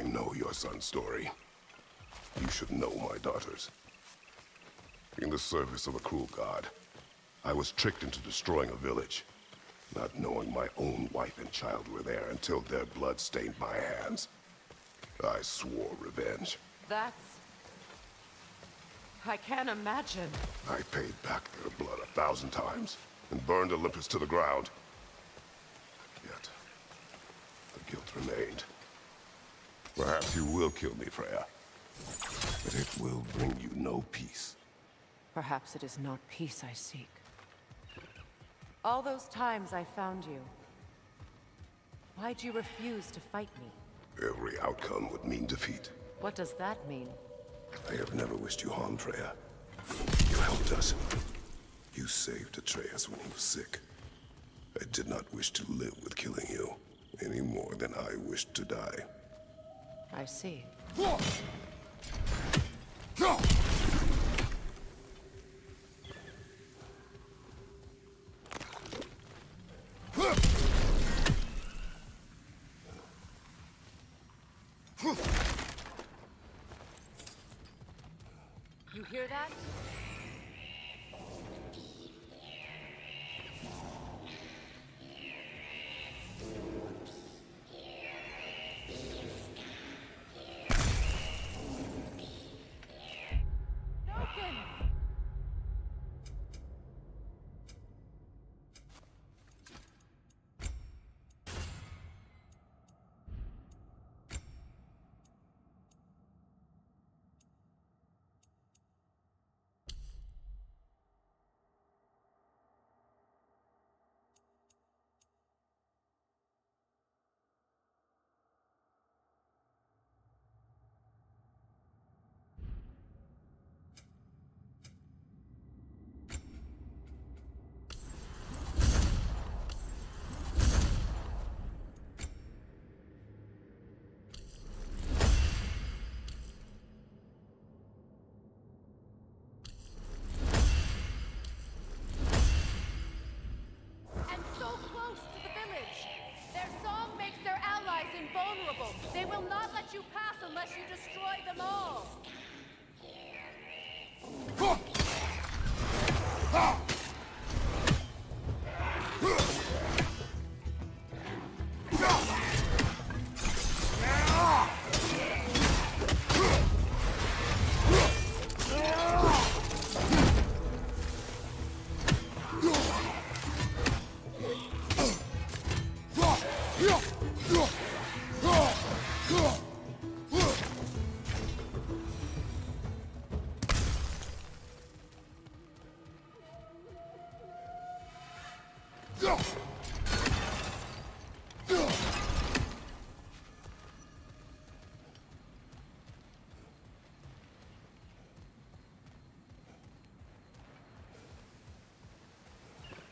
I know your son's story. You should know my daughter's. In the service of a cruel god, I was tricked into destroying a village, not knowing my own wife and child were there until their blood stained my hands. I swore revenge. I can't imagine. I paid back their blood 1,000 times and burned Olympus to the ground. Yet, the guilt remained. Perhaps you will kill me, Freya, but it will bring you no peace. Perhaps it is not peace I seek. All those times I found you, why'd you refuse to fight me? Every outcome would mean defeat. What does that mean? I have never wished you harm, Freya. You helped us. You saved Atreus when he was sick. I did not wish to live with killing you, any more than I wished to die. I see. You hear that? Invulnerable. They will not let you pass unless you destroy them all.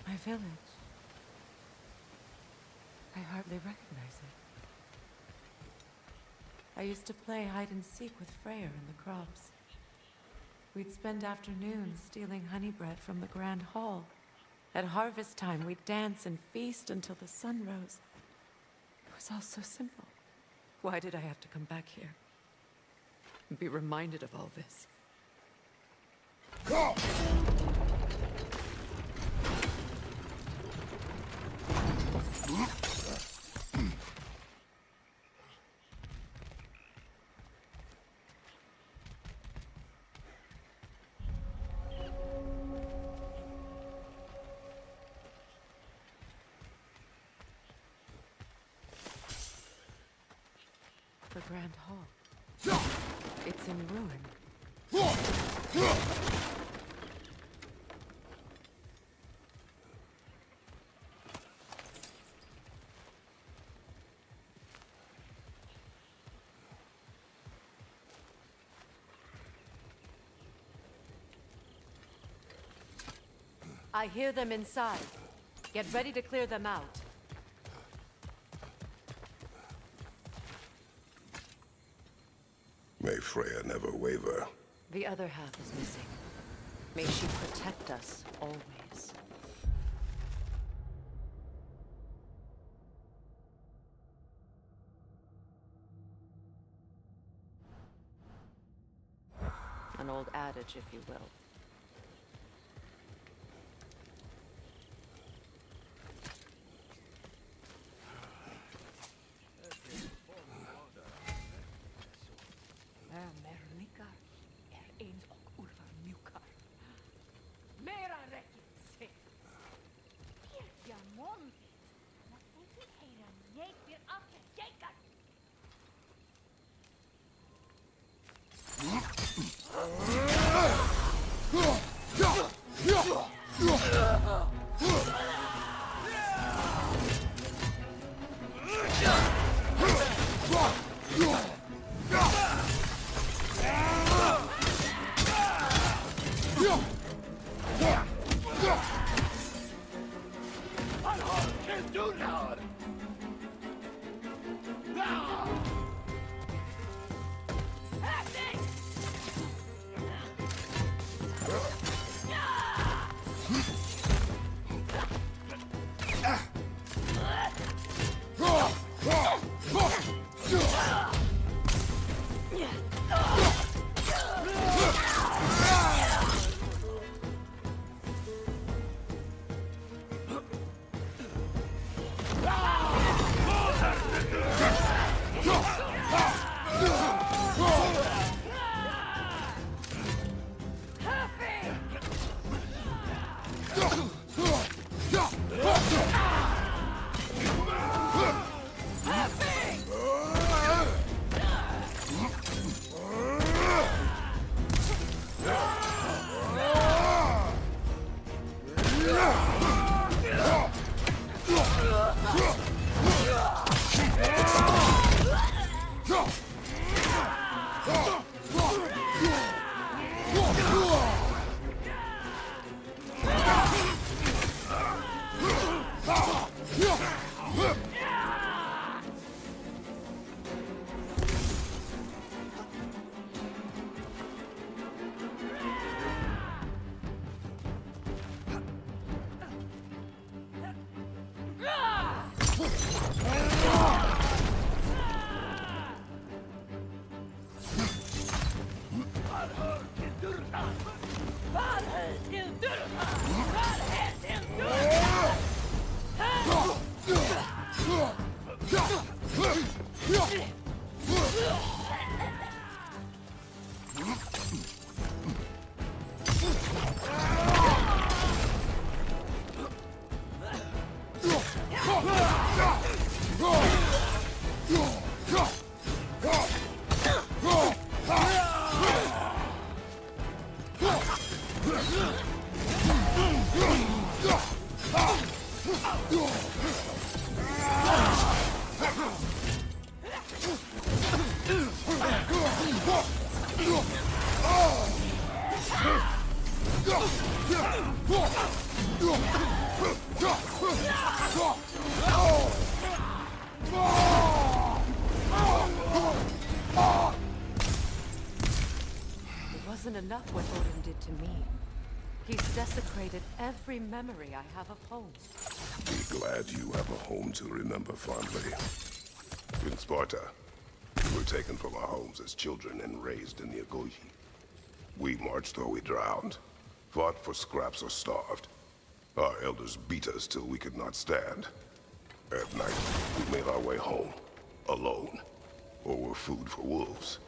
My village. I hardly recognize it. I used to play hide and seek with Freyr in the crops. We'd spend afternoons stealing honey bread from the Grand Hall. At harvest time, we'd dance and feast until the sun rose. It was all so simple. Why did I have to come back here? And be reminded of all this? The Grand Hall. It's in ruin. I hear them inside. Get ready to clear them out. May Freya never waver. The other half is missing. May she protect us always. an old adage, if you will. Merlikar eens ook urvar Mera rekin se. Ja mon. Na teki heidän jeik weer afge jeikan. It wasn't enough what Odin did to me. He's desecrated every memory I have of home. Be glad you have a home to remember fondly. In Sparta, we were taken from our homes as children and raised in the Agogi. We marched or we drowned, fought for scraps or starved. Our elders beat us till we could not stand. At night, we made our way home, alone, or were food for wolves.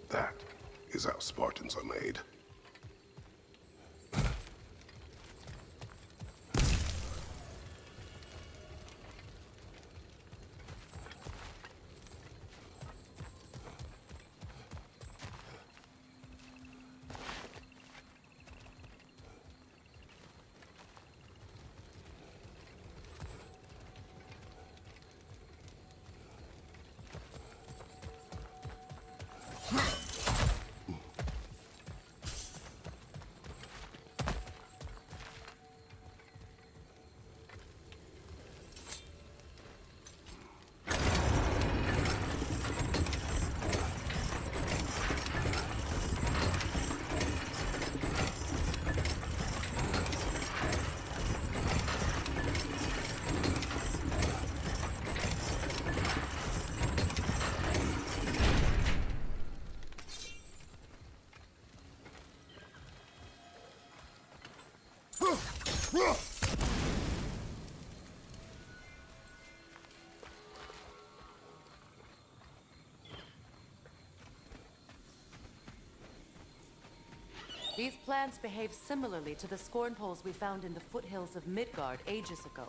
That is how Spartans are made. These plants behave similarly to the scorn poles we found in the foothills of Midgard ages ago.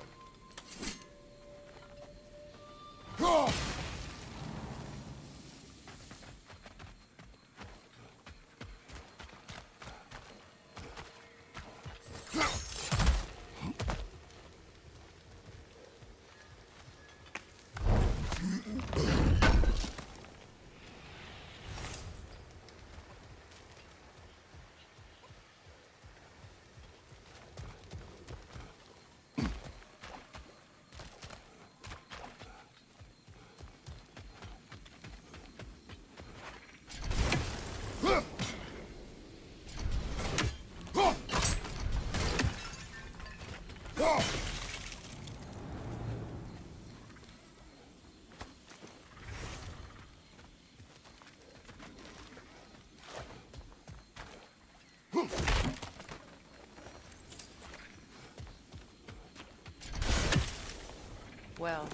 Well,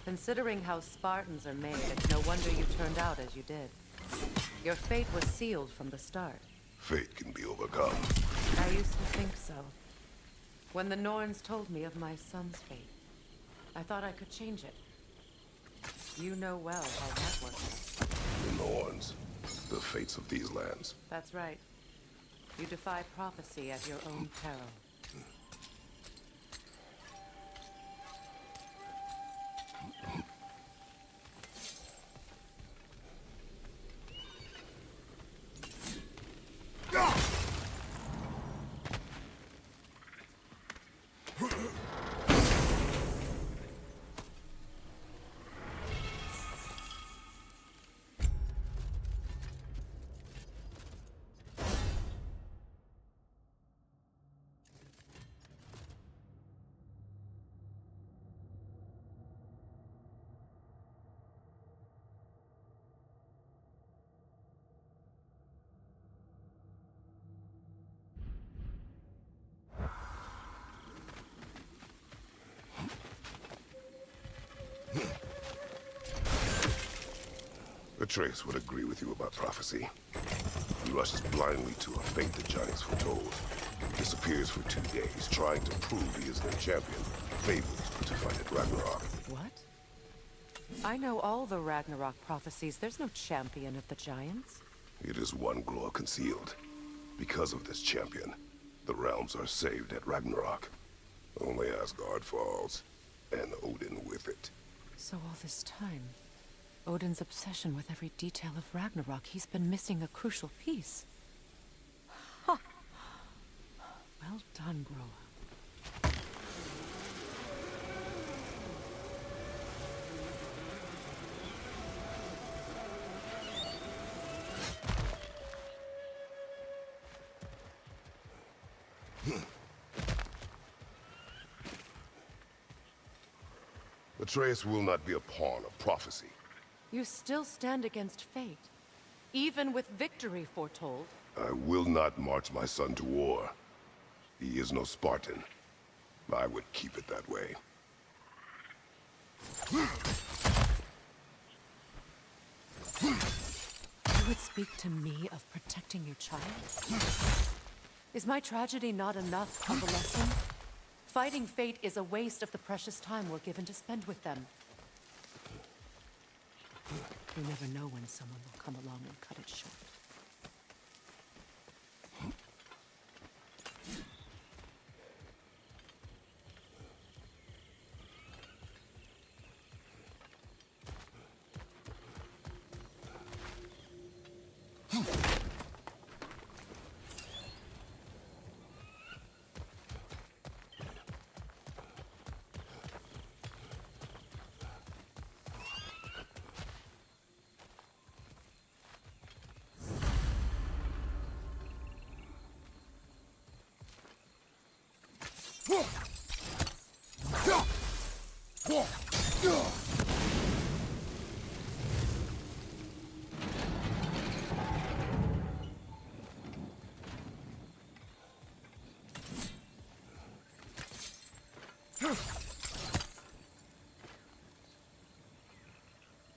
considering how Spartans are made, it's no wonder you turned out as you did. Your fate was sealed from the start. Fate can be overcome. I used to think so. When the Norns told me of my son's fate, I thought I could change it. You know well how that works. The Norns, the fates of these lands. That's right. You defy prophecy at your own peril. Atreus would agree with you about prophecy. He rushes blindly to a fate the giants foretold. Disappears for 2 days, trying to prove he is their champion. Fables to fight at Ragnarok. What? I know all the Ragnarok prophecies. There's no champion of the giants. It is one glow concealed. Because of this champion, the realms are saved at Ragnarok. Only Asgard falls, and Odin with it. So all this time, Odin's obsession with every detail of Ragnarok, he's been missing a crucial piece. Ha! Well done, Groa. Atreus will not be a pawn of prophecy. You still stand against fate, even with victory foretold. I will not march my son to war. He is no Spartan. I would keep it that way. You would speak to me of protecting your child? Is my tragedy not enough of a lesson? Fighting fate is a waste of the precious time we're given to spend with them. You never know when someone will come along and cut it short.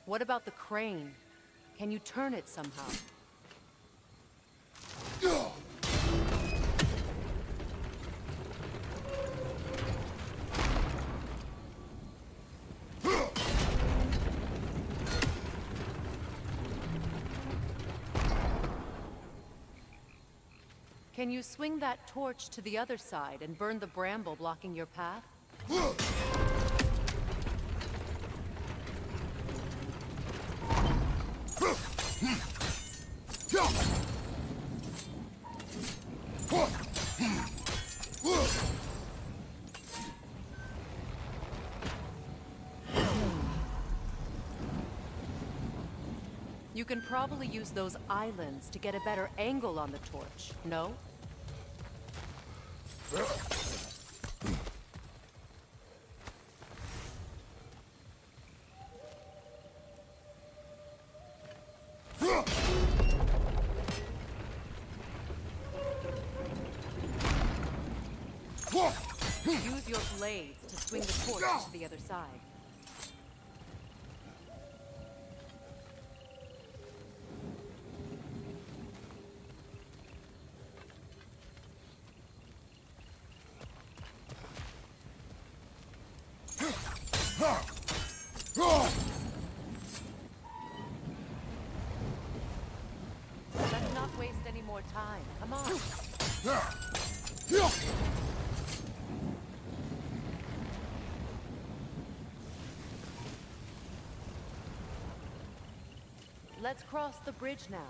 What about the crane? Can you turn it somehow? Can you swing that torch to the other side and burn the bramble blocking your path? You can probably use those islands to get a better angle on the torch, no? Use your blades to swing the torch to the other side. Let's not waste any more time. Come on. Let's cross the bridge now.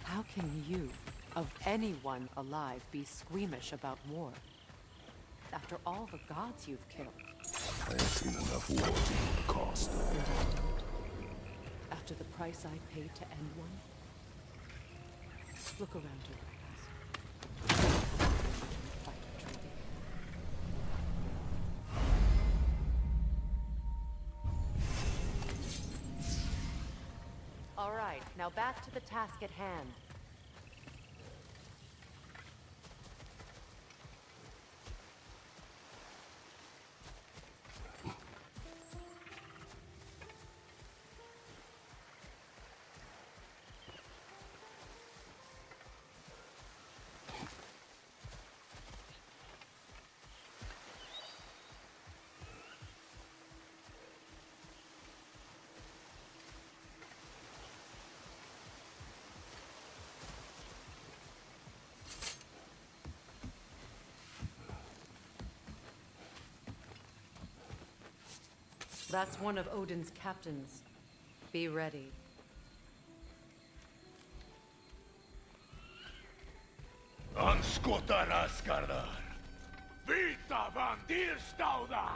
How can you, of anyone alive, be squeamish about war? After all the gods you've killed. I have seen enough war to know the cost. After the price I paid to end one? Look around your eyes. Fight a treaty. All right, now back to the task at hand. That's one of Odin's captains. Be ready. Anskota raskardar. Vita van dirstauda.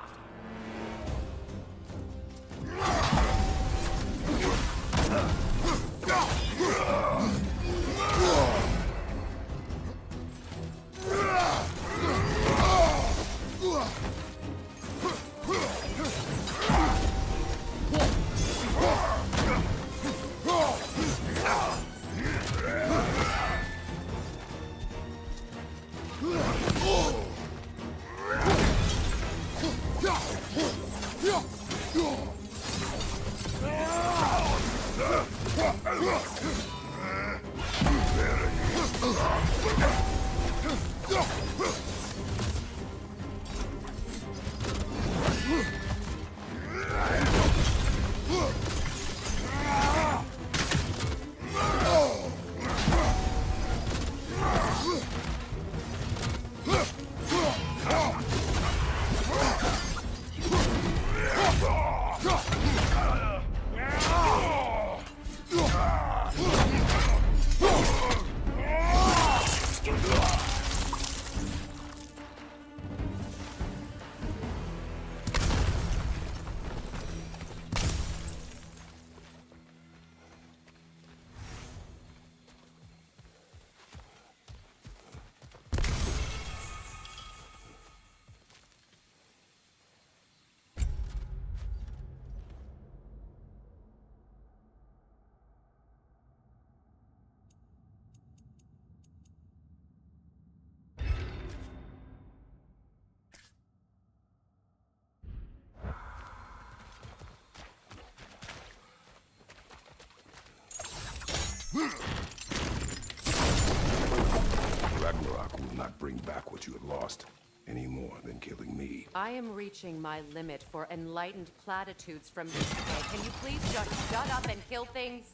bring back what you have lost, any more than killing me. I am reaching my limit for enlightened platitudes from you today. Can you please just shut up and kill things?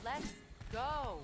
Let's go!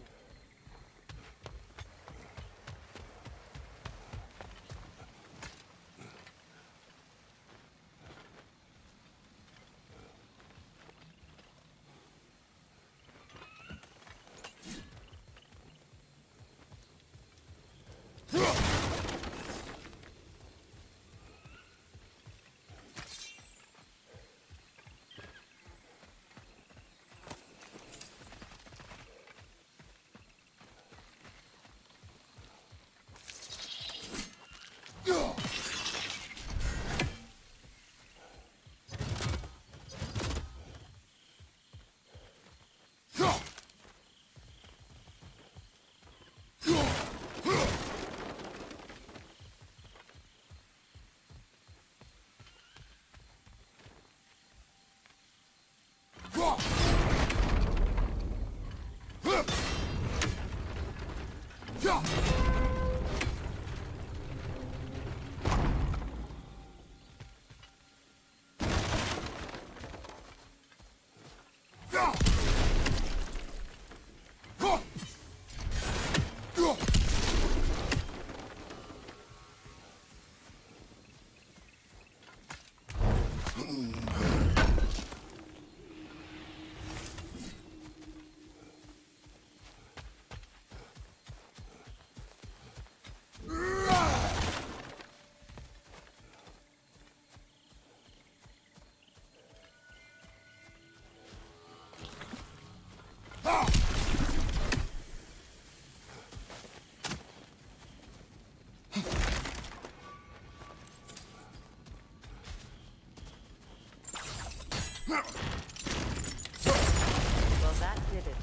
Well, that did it.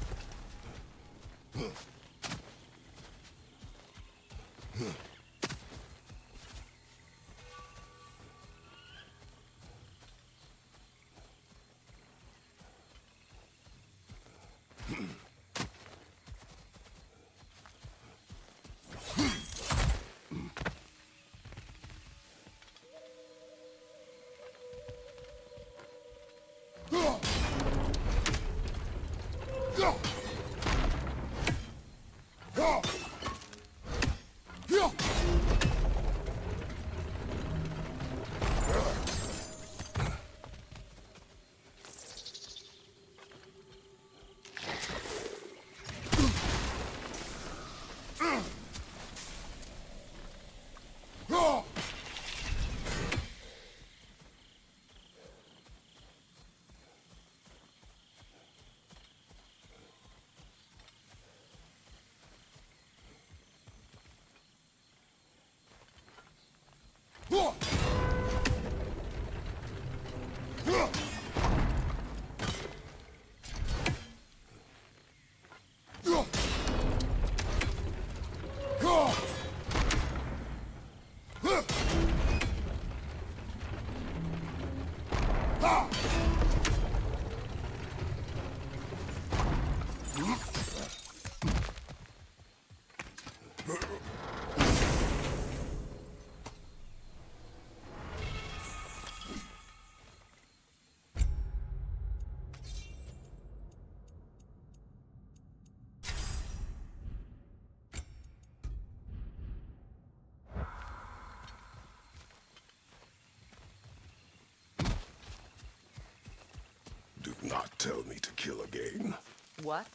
Do not tell me to kill again. What?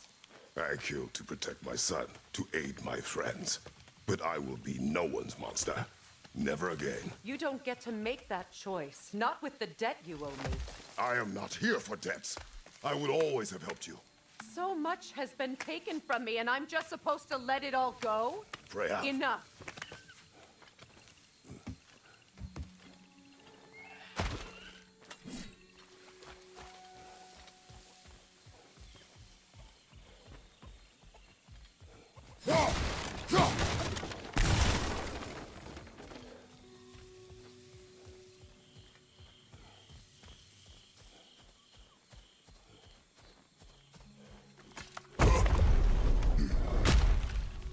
I killed to protect my son, to aid my friends. But I will be no one's monster. Never again. You don't get to make that choice. Not with the debt you owe me. I am not here for debts. I would always have helped you. So much has been taken from me, and I'm just supposed to let it all go? Freya. Enough.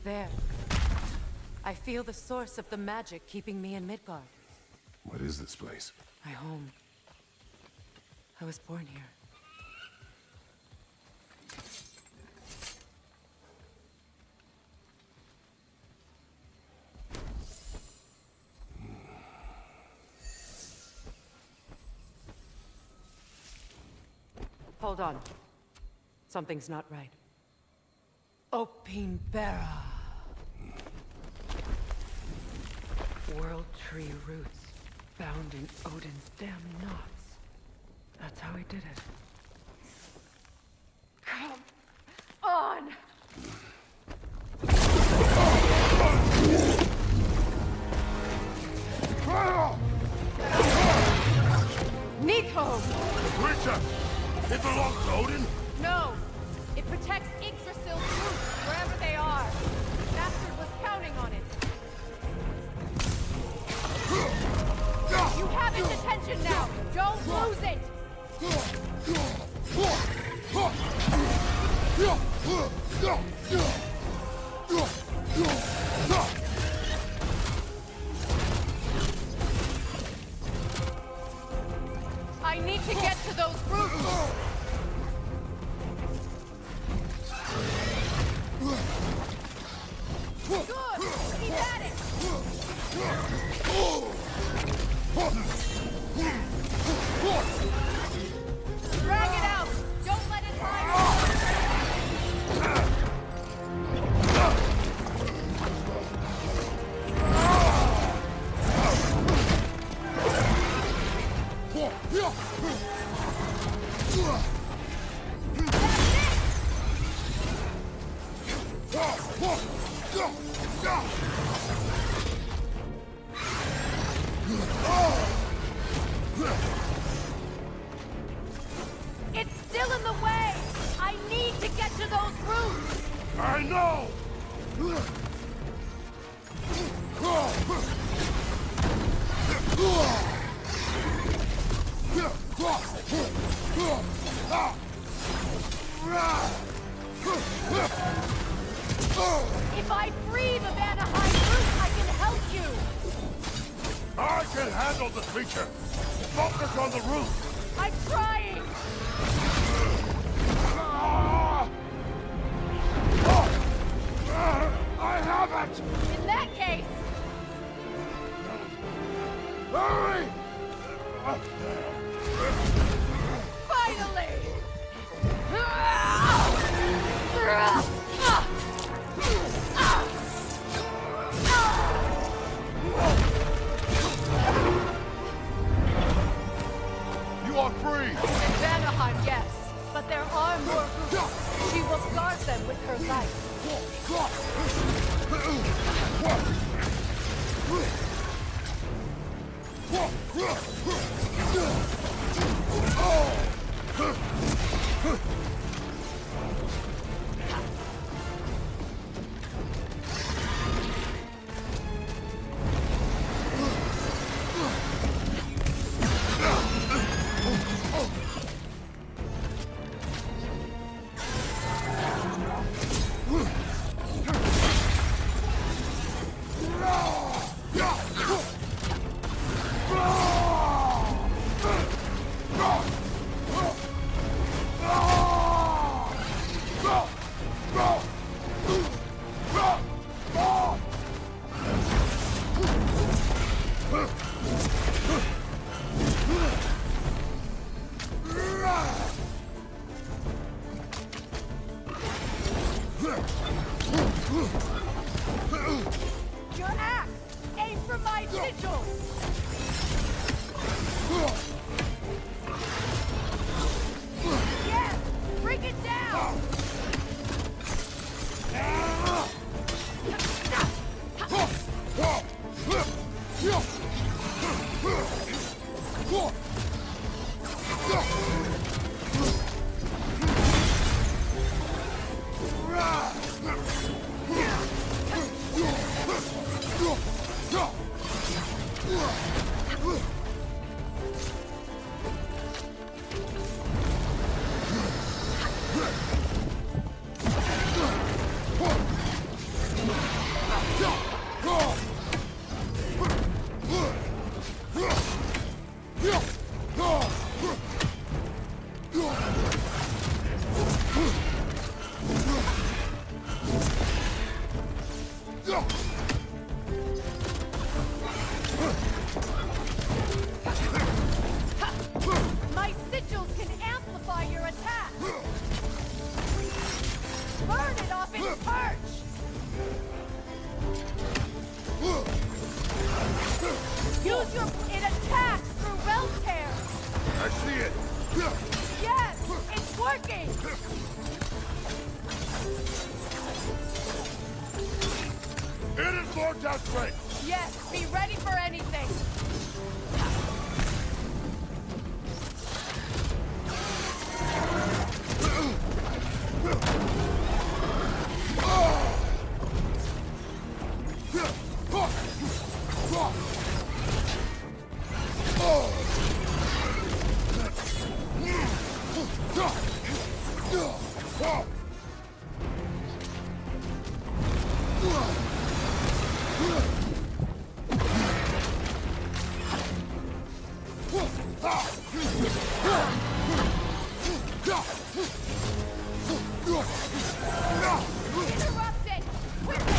There. I feel the source of the magic keeping me in Midgard. What is this place? My home. I was born here. Hold on. Something's not right. Opinbera. World tree roots bound in Odin's damn knots. That's how he did it. Come on! Nico! Creature! It belongs to Odin? No! It protects Yggdrasil's roots, wherever they are. The bastard was counting on it. You have its attention now! Don't lose it! I need to get to those roots! Good! Keep at it! Drag it out! Don't let it It's still in the way! I need to get to those roots! I know! If I free the Vanaheim root, I can help you! I can handle the creature! Focus on the root! I'm trying! I have it! In that case, Hurry! finally! You are free! In Vanaheim, yes. But there are more roots. She will guard them with her life. Your axe! Aim for my sigil! Yes! Bring it down! My sigils can amplify your attack! Burn it off its perch! Use your... It attacks through realm tear! I see it! Yes! It's working! It is Lord strength! Yes, be ready for anything! Interrupt it! Quickly!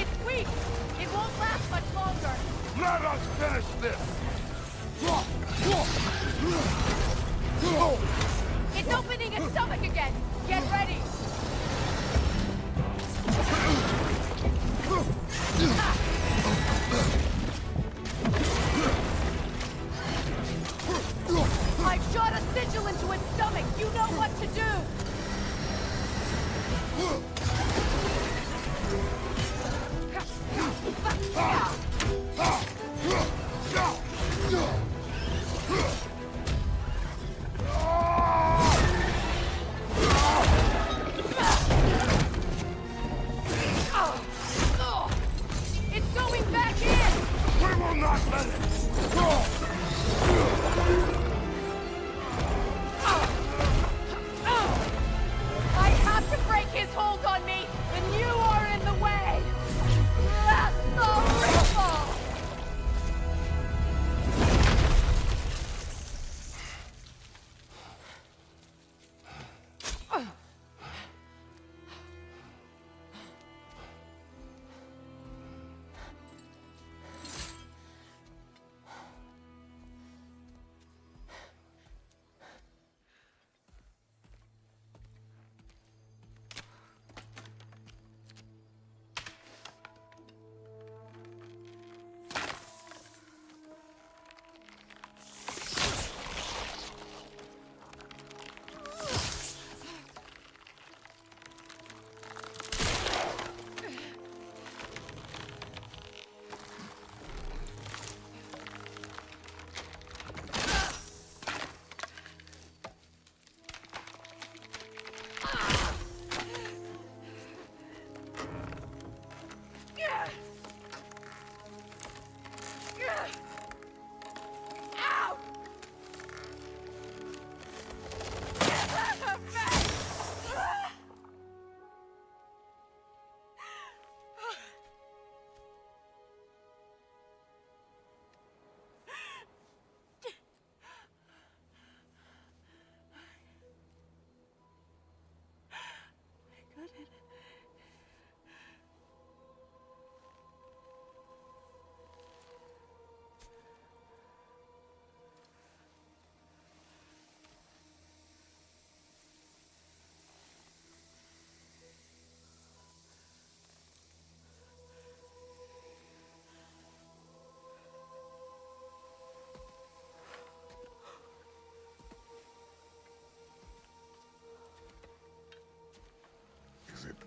It's weak! It won't last much longer! Let us finish this! It's opening its stomach again! Get ready! I've shot a sigil into its stomach! You know what to do! It's going back in! We will not let it! I have to break his hold on me, and you are in the way! That's the ripple!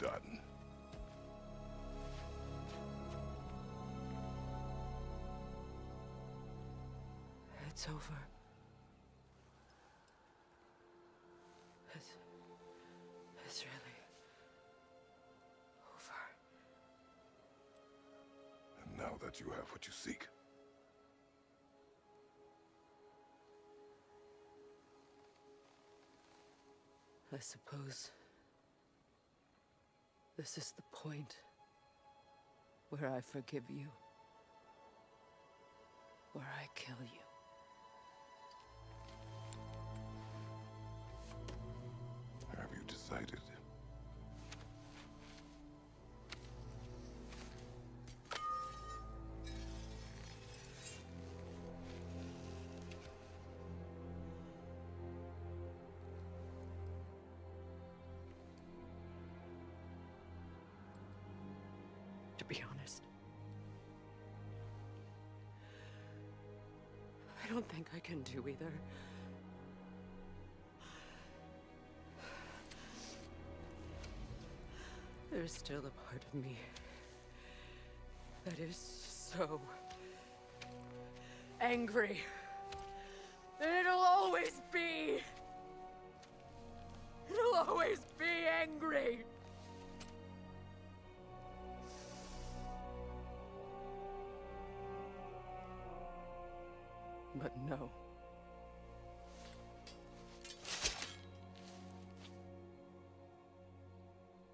done. It's over. It's really over. And now that you have what you seek, I suppose this is the point where I forgive you, where I kill you. have you decided? To be honest, I don't think I can do either. There's still a part of me that is so angry. And it'll always be. It'll always be angry. But no.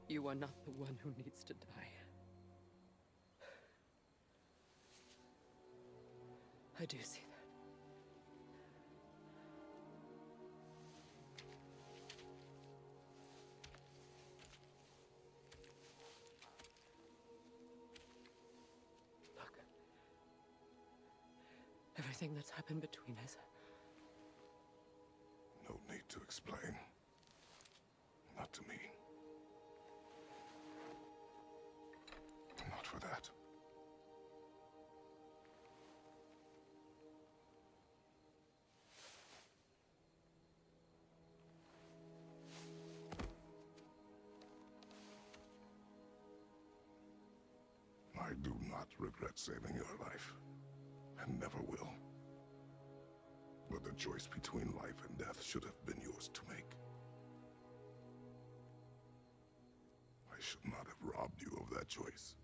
You are not the one who needs to die. I do see that. Look. Everything that's happened between us. No need to explain. Not to me. Not for that. I do not regret saving your life, and never will. But the choice between life and death should have been yours to make. I should not have robbed you of that choice.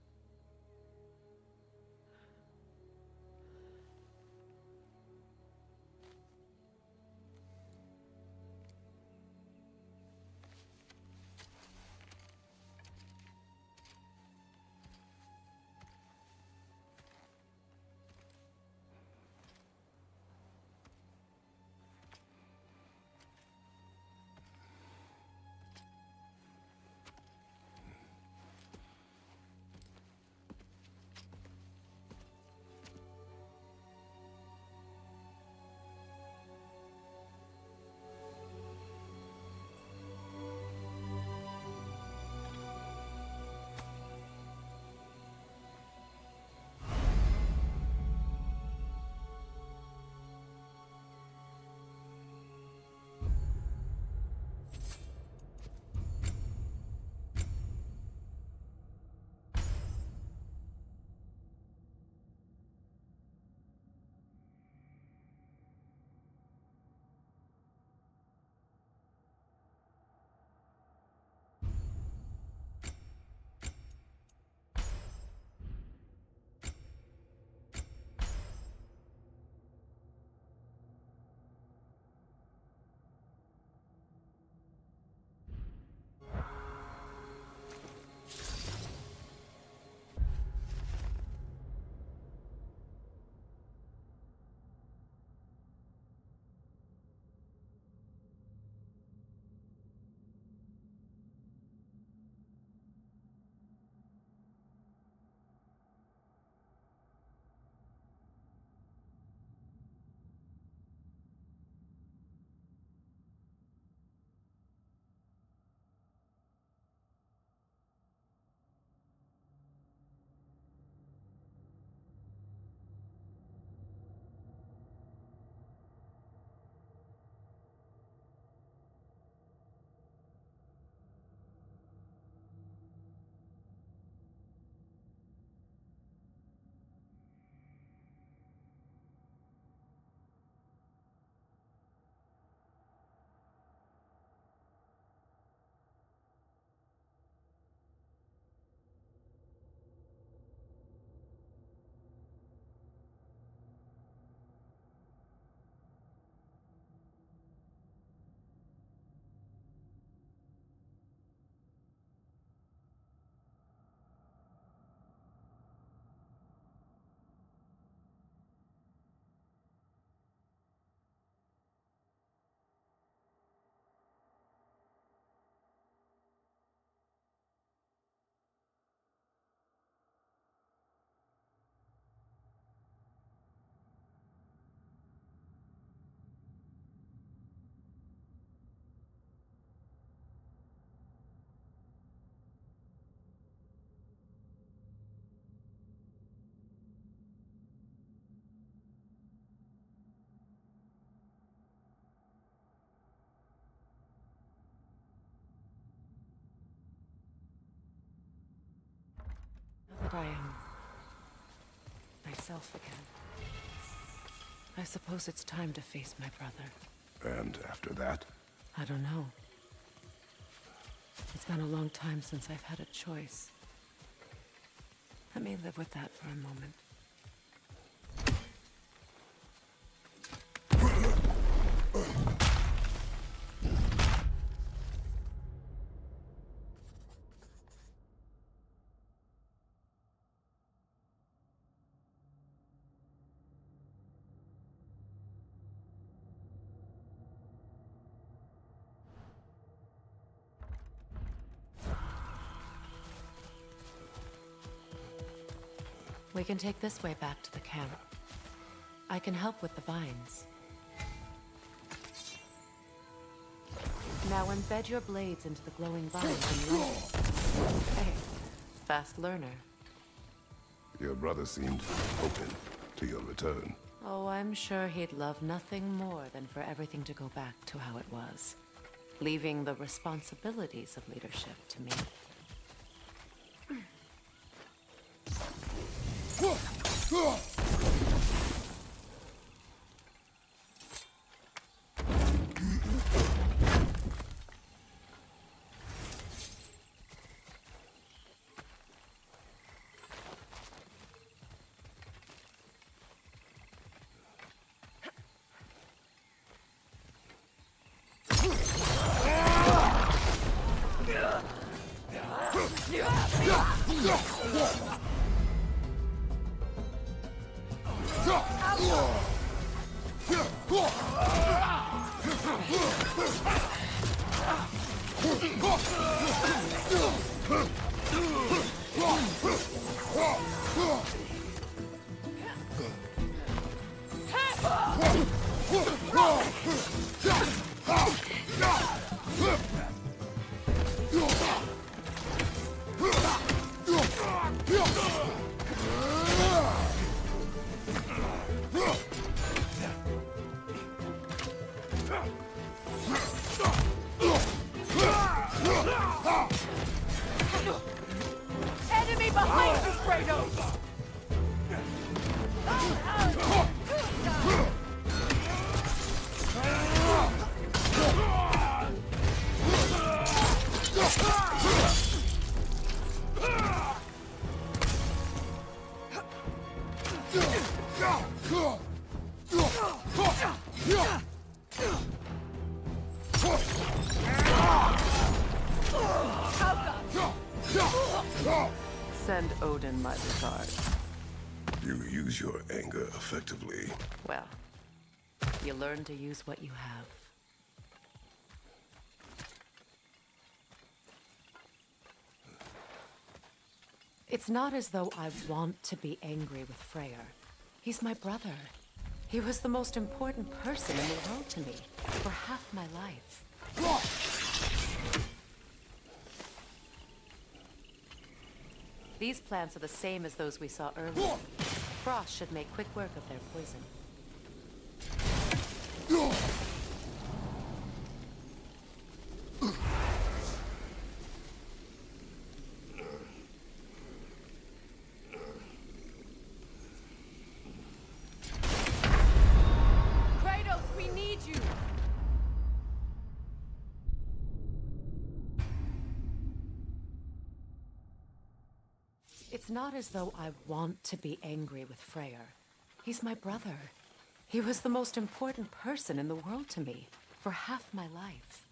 I am myself again. I suppose it's time to face my brother. And after that? I don't know. It's been a long time since I've had a choice. Let me live with that for a moment. We can take this way back to the camp. I can help with the vines. Now embed your blades into the glowing vines and light it. Hey, fast learner. Your brother seemed open to your return. Oh, I'm sure he'd love nothing more than for everything to go back to how it was, leaving the responsibilities of leadership to me. Enemy behind you, Kratos! Send Odin my regards. You use your anger effectively. Well, you learn to use what you have. It's not as though I want to be angry with Freyr. He's my brother. He was the most important person in the world to me for half my life. These plants are the same as those we saw earlier. Frost should make quick work of their poison. Kratos, we need you! It's not as though I want to be angry with Freyr. He's my brother. He was the most important person in the world to me for half my life.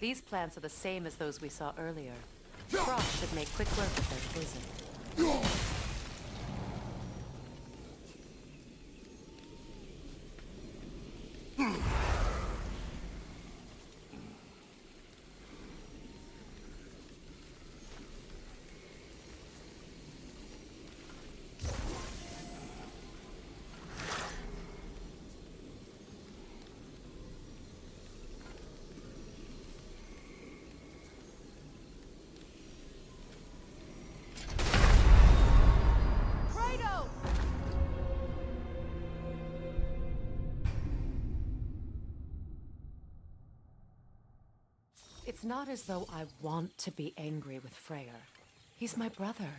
These plants are the same as those we saw earlier. Frost should make quick work of their poison. It's not as though I want to be angry with Freyr. He's my brother.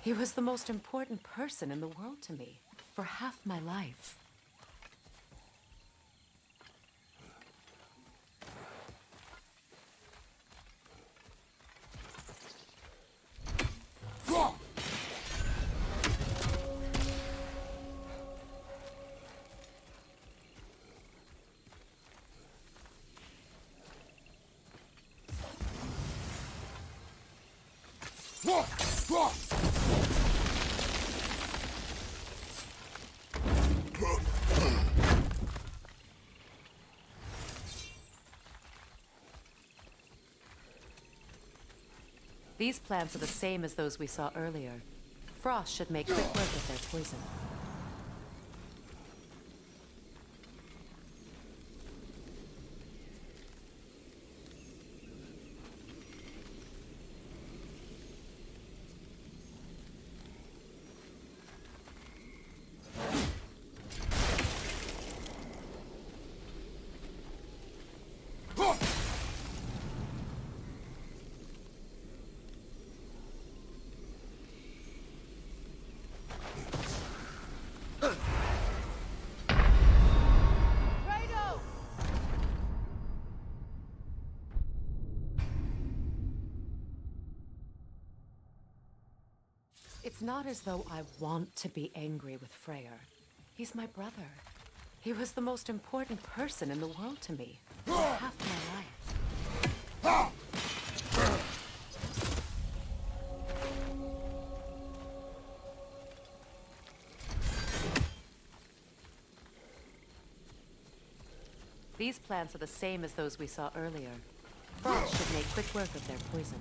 He was the most important person in the world to me for half my life. These plants are the same as those we saw earlier. Frost should make quick work of their poison. Rado! It's not as though I want to be angry with Freyr. He's my brother. He was the most important person in the world to me for half my life. These plants are the same as those we saw earlier. Frost should make quick work of their poison.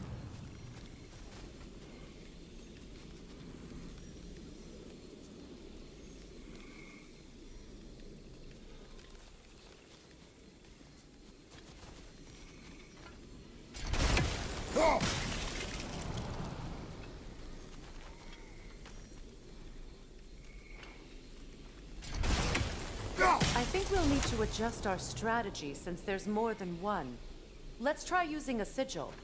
I think we'll need to adjust our strategy since there's more than one. Let's try using a sigil.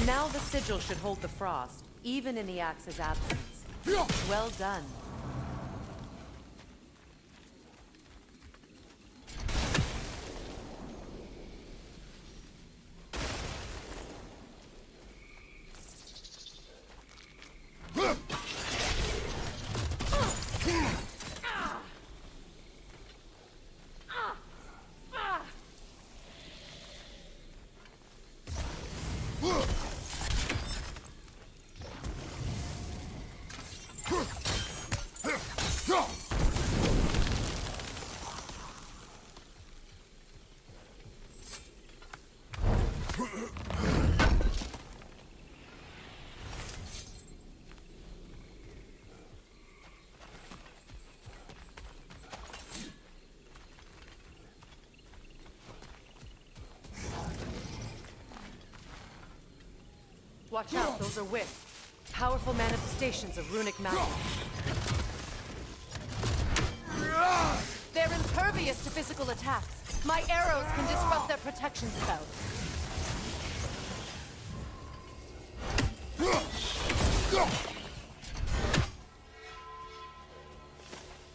Now the sigil should hold the frost, even in the axe's absence. Well done. Watch out, those are wisps. Powerful manifestations of runic magic. They're impervious to physical attacks. My arrows can disrupt their protection spell.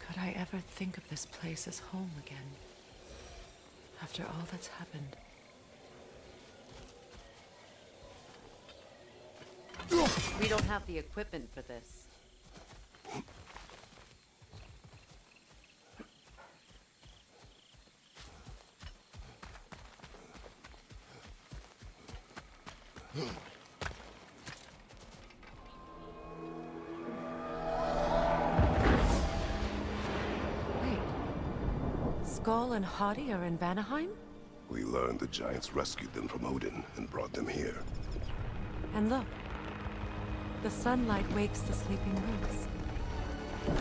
Could I ever think of this place as home again? After all that's happened. We don't have the equipment for this. Wait. Skull and Hati are in Vanaheim? We learned the giants rescued them from Odin and brought them here. And look. The sunlight wakes the sleeping roots.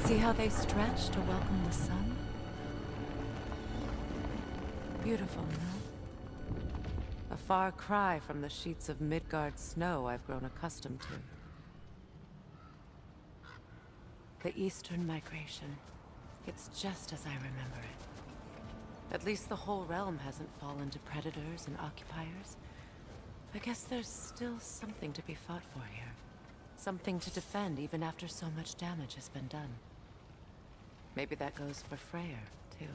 See how they stretch to welcome the sun? Beautiful, no? A far cry from the sheets of Midgard snow I've grown accustomed to. The Eastern migration. It's just as I remember it. At least the whole realm hasn't fallen to predators and occupiers. I guess there's still something to be fought for here. Something to defend even after so much damage has been done. Maybe that goes for Freyr, too.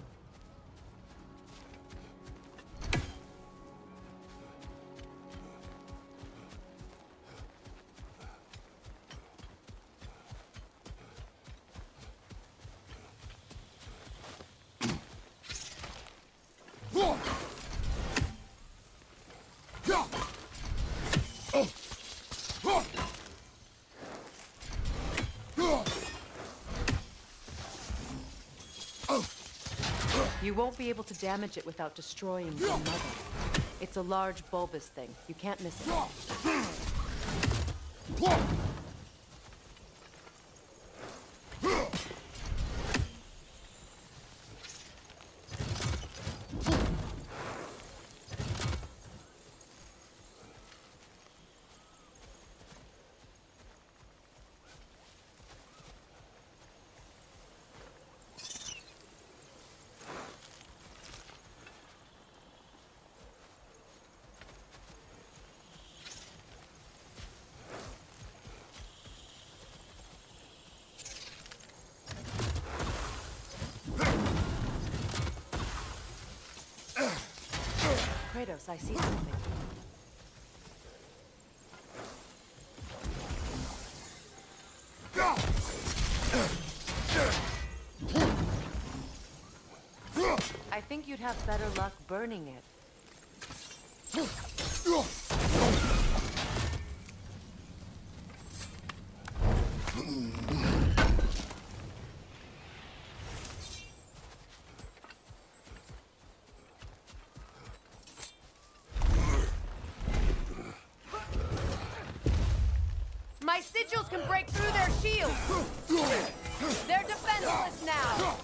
You won't be able to damage it without destroying your mother. It's a large bulbous thing. You can't miss it. Kratos, I see something. I think you'd have better luck burning it. My sigils can break through their shields! They're defenseless now!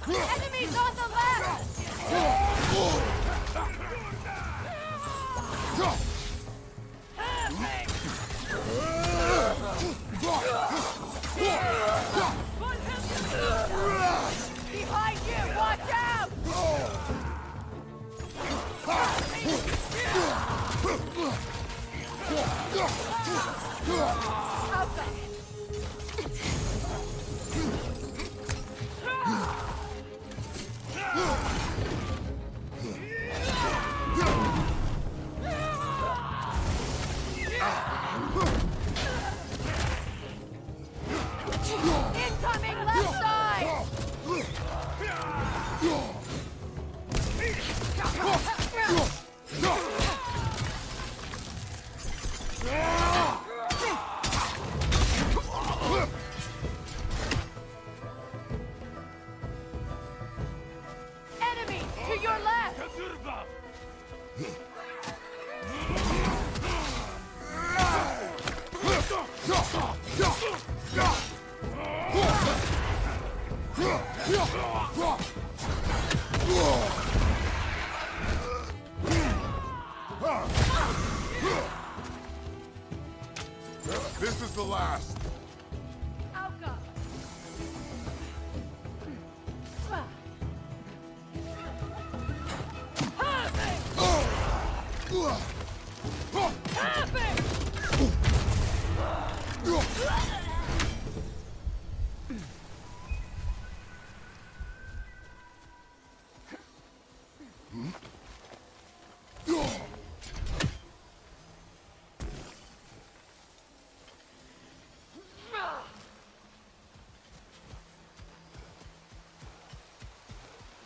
Enemies on the left! Behind you! Watch out! Incoming left side! Enemy to your left! This is the last. Alka!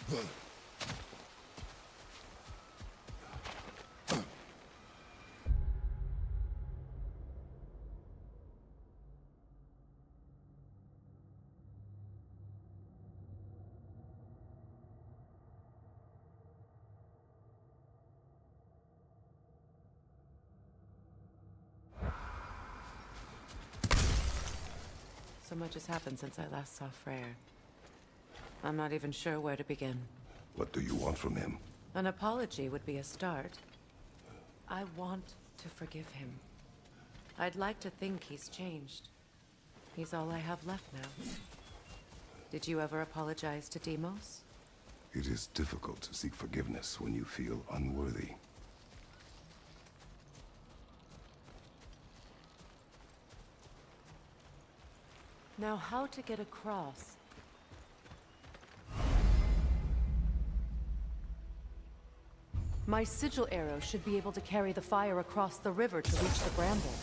So much has happened since I last saw Freyr. I'm not even sure where to begin. What do you want from him? An apology would be a start. I want to forgive him. I'd like to think he's changed. He's all I have left now. Did you ever apologize to Deimos? It is difficult to seek forgiveness when you feel unworthy. Now, how to get across? My sigil arrow should be able to carry the fire across the river to reach the bramble.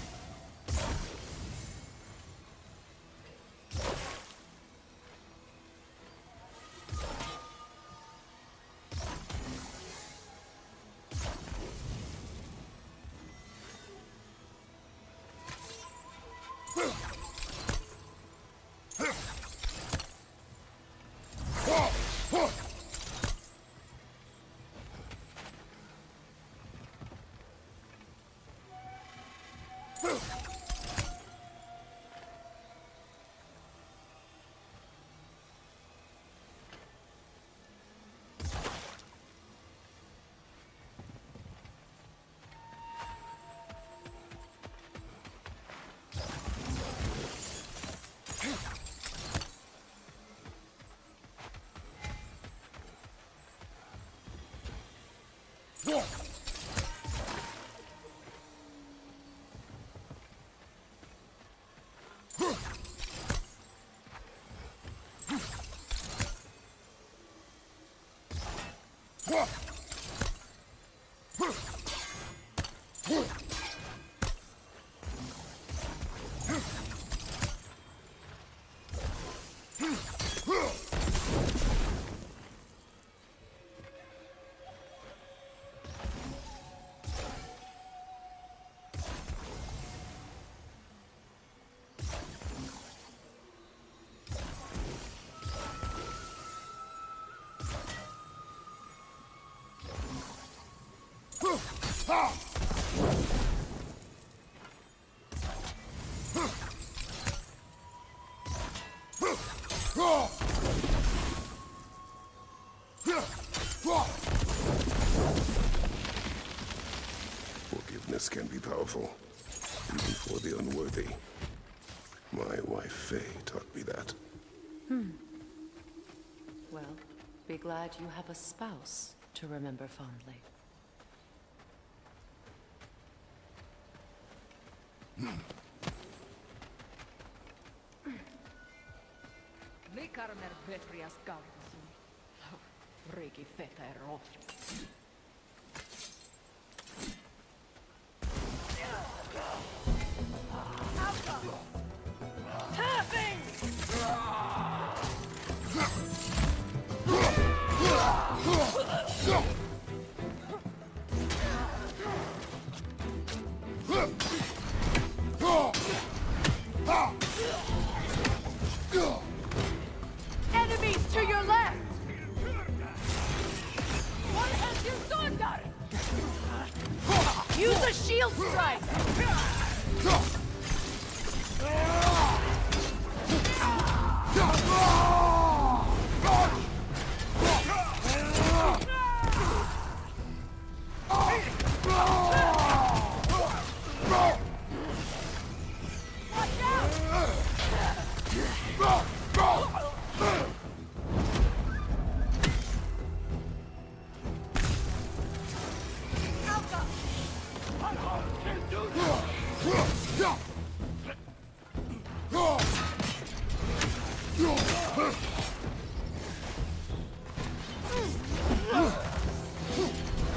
Forgiveness can be powerful, even for the unworthy. My wife Faye taught me that. Well, be glad you have a spouse to remember fondly. Likarmer vetrias galvasun. Riki feter off. Enemies to your left! What has you done, Garen? Use a shield strike!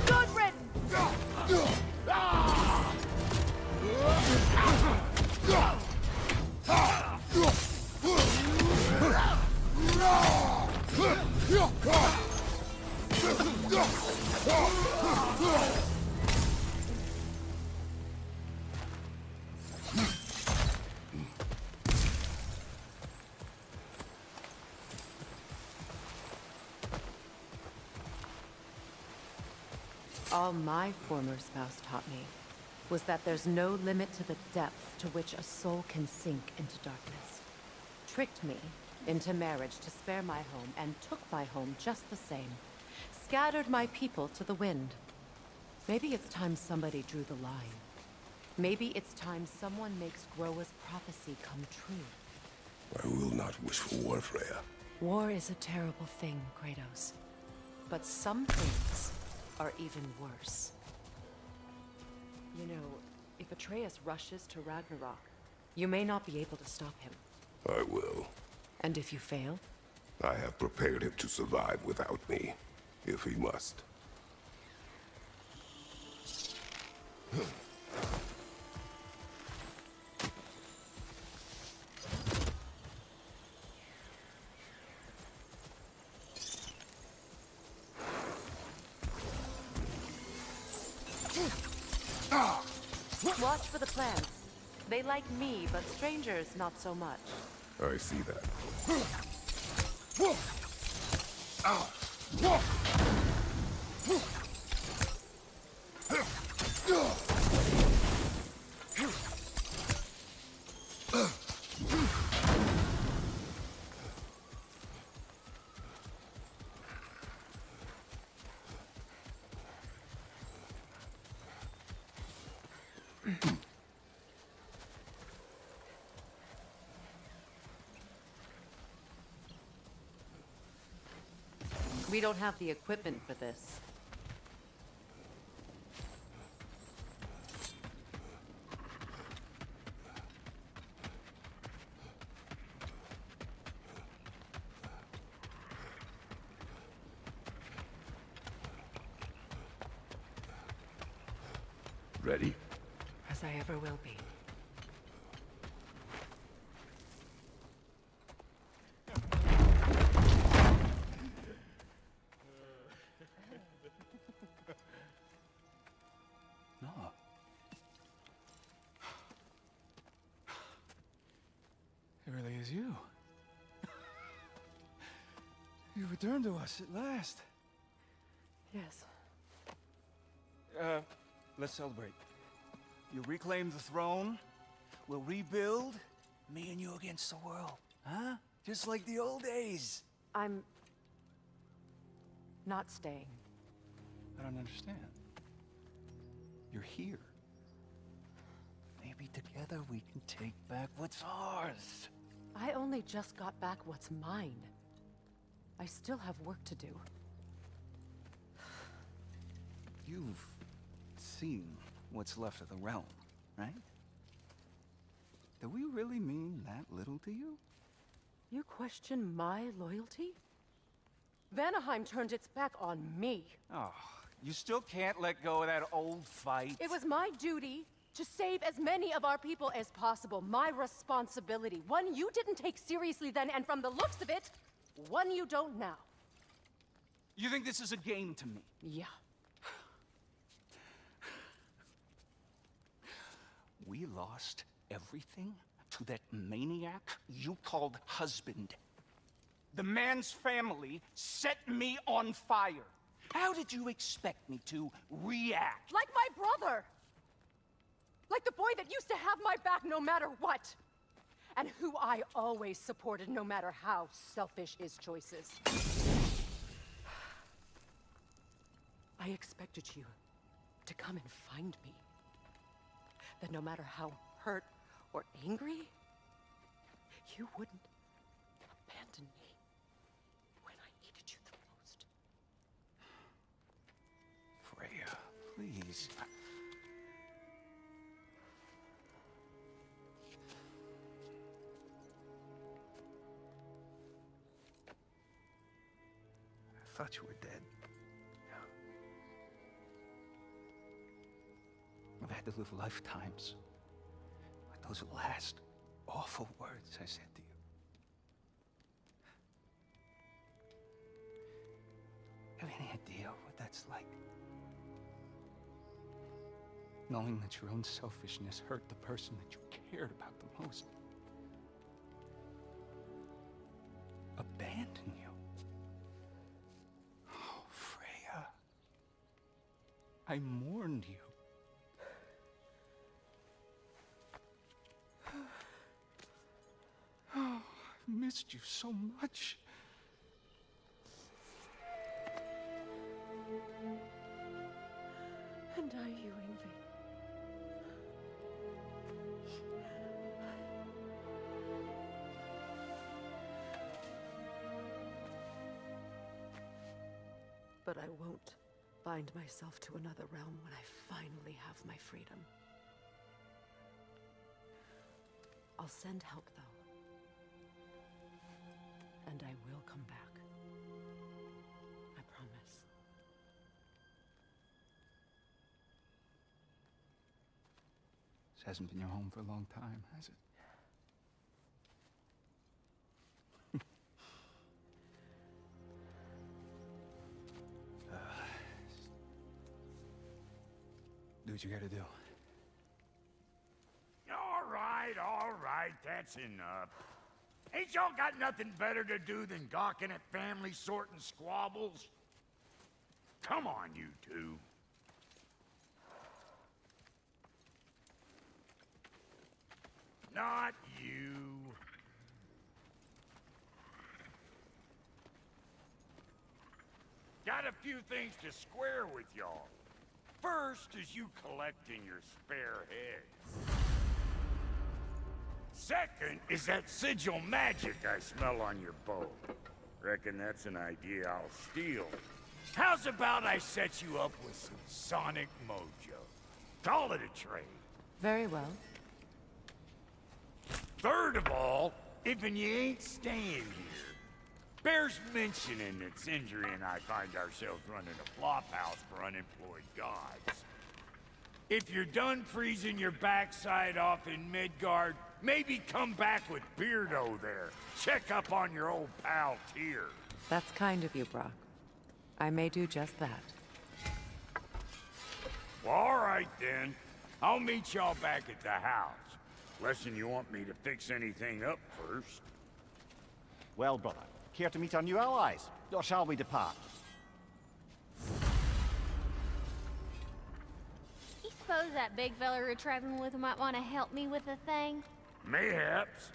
Good riddance! All my former spouse taught me was that there's no limit to the depth to which a soul can sink into darkness. Tricked me into marriage to spare my home and took my home just the same. Scattered my people to the wind. Maybe it's time somebody drew the line. Maybe it's time someone makes Groa's prophecy come true. I will not wish for war, Freya. War is a terrible thing, Kratos. But some things are even worse. You know, if Atreus rushes to Ragnarok, you may not be able to stop him. I will. And if you fail? I have prepared him to survive without me, if he must. Watch for the plants. They like me, but strangers not so much. I see that. We don't have the equipment for this. Ready? As I ever will be. No. It really is you. You returned to us at last. Yes. Let's celebrate. You reclaim the throne. We'll rebuild. Me and you against the world. Huh? Just like the old days. I'm not staying. I don't understand. You're here. Maybe together we can take back what's ours. I only just got back what's mine. I still have work to do. You've seen what's left of the realm, right? Do we really mean that little to you? You question my loyalty? Vanaheim turned its back on me. Oh, you still can't let go of that old fight. It was my duty to save as many of our people as possible. My responsibility. One you didn't take seriously then, and from the looks of it, one you don't now. You think this is a game to me? Yeah. We lost everything to that maniac you called husband. The man's family set me on fire. How did you expect me to react? Like my brother! Like the boy that used to have my back no matter what! And who I always supported no matter how selfish his choices. I expected you to come and find me. That no matter how hurt or angry, you wouldn't abandon me when I needed you the most. Freya, please. I thought you were dead. I've had to live lifetimes with those last awful words I said to you. I mean, any idea what that's like? Knowing that your own selfishness hurt the person that you cared about the most. Abandon you. Oh, Freya. I mourned you. Oh, I've missed you so much. And are you, Ingvi? But I won't bind myself to another realm when I finally have my freedom. I'll send help, though. And I will come back. I promise. This hasn't been your home for a long time, has it? Do what you gotta do. All right, that's enough. Ain't y'all got nothing better to do than gawking at family sorting squabbles? Come on, you two. Not you. Got a few things to square with y'all. First is you collecting your spare heads. Second is that sigil magic I smell on your bow. Reckon that's an idea I'll steal. How's about I set you up with some sonic mojo? Call it a trade. Very well. Third of all, if you ain't staying here, bears mentioning that Sindri and I find ourselves running a flophouse for unemployed gods. If you're done freezing your backside off in Midgard, maybe come back with Beardo there. Check up on your old pal Tyr. That's kind of you, Brock. I may do just that. Well, all right then. I'll meet y'all back at the house. Lesson you want me to fix anything up first. Well, brother, care to meet our new allies? Or shall we depart? You suppose that big fella you're traveling with might want to help me with a thing? Mayhaps.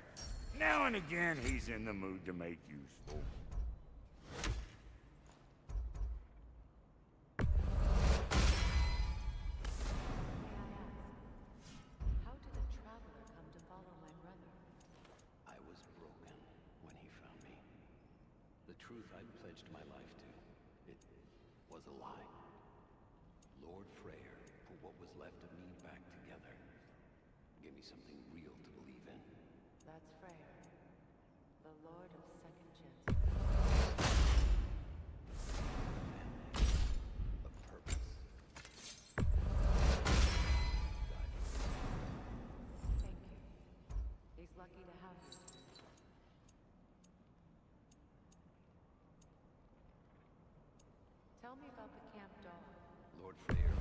Now and again, he's in the mood to make useful. How did a traveler come to follow my brother? I was broken when he found me. The truth I'd pledged my life to, it was a lie. Lord Freyr put what was left of me back together. Gave me something real to believe in. That's Freyr, the Lord of Second Chances. A purpose. Thank you. He's lucky to have you. Tell me about the camp dog. Lord Freyr